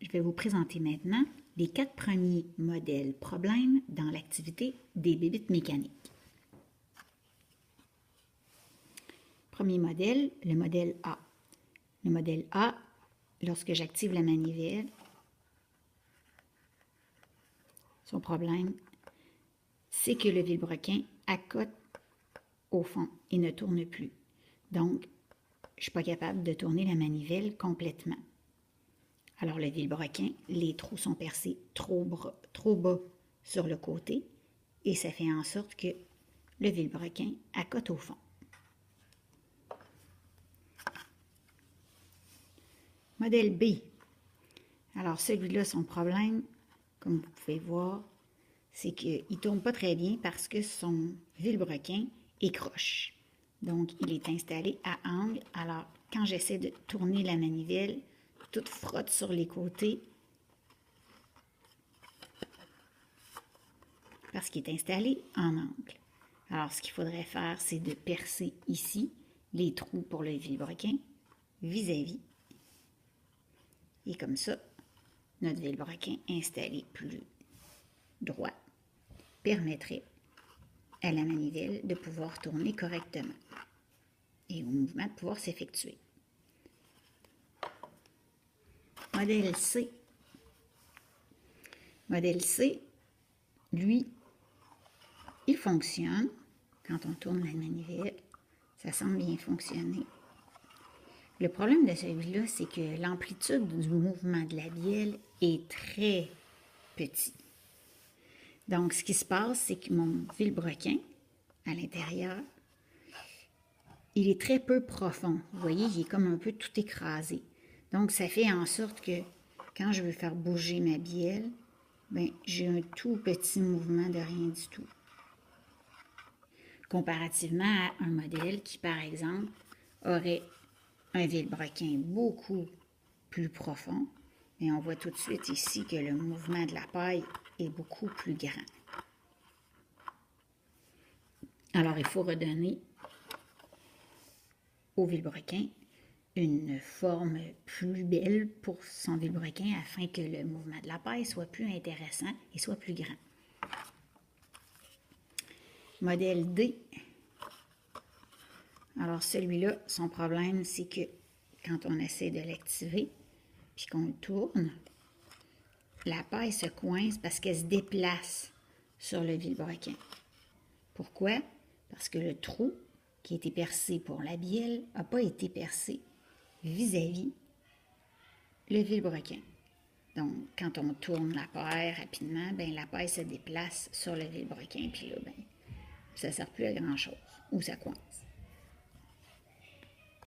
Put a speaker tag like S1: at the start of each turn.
S1: je vais vous présenter maintenant les 4 premiers modèles problèmes dans l'activité des bébites mécaniques. Premier modèle, le modèle A. Le modèle A, lorsque j'active la manivelle, son problème, c'est que le vilebrequin accote au fond et ne tourne plus. Donc, je ne suis pas capable de tourner la manivelle complètement. Alors, le vilebrequin, les trous sont percés trop bas sur le côté et ça fait en sorte que le vilebrequin accote au fond. Modèle B. Alors, celui-là, son problème, comme vous pouvez voir, c'est qu'il ne tourne pas très bien parce que son vilebrequin est croche. Donc, il est installé à angle. Alors, quand j'essaie de tourner la manivelle, tout frotte sur les côtés parce qu'il est installé en angle. Alors, ce qu'il faudrait faire, c'est de percer ici les trous pour le vilebrequin vis-à-vis. Et comme ça, notre vilebrequin installé plus droit permettrait à la manivelle de pouvoir tourner correctement et au mouvement de pouvoir s'effectuer. Modèle C. Modèle C, lui, il fonctionne quand on tourne la manivelle. Ça semble bien fonctionner. Le problème de celui-là, c'est que l'amplitude du mouvement de la bielle est très petite. Donc, ce qui se passe, c'est que mon vilebrequin, à l'intérieur, il est très peu profond. Vous voyez, il est comme un peu tout écrasé. Donc, ça fait en sorte que quand je veux faire bouger ma bielle, ben, j'ai un tout petit mouvement de rien du tout. Comparativement à un modèle qui, par exemple, aurait un vilebrequin beaucoup plus profond, mais on voit tout de suite ici que le mouvement de la paille est beaucoup plus grand. Alors, il faut redonner au vilebrequin une forme plus belle pour son vilebrequin afin que le mouvement de la paille soit plus intéressant et soit plus grand. Modèle D. Alors celui-là, son problème, c'est que quand on essaie de l'activer puis qu'on le tourne, la paille se coince parce qu'elle se déplace sur le vilebrequin. Pourquoi? Parce que le trou qui a été percé pour la bielle n'a pas été percé vis-à-vis le vilebrequin. Donc, quand on tourne la paille rapidement, ben, la paille se déplace sur le vilebrequin, puis là, ben, ça ne sert plus à grand-chose, ou ça coince.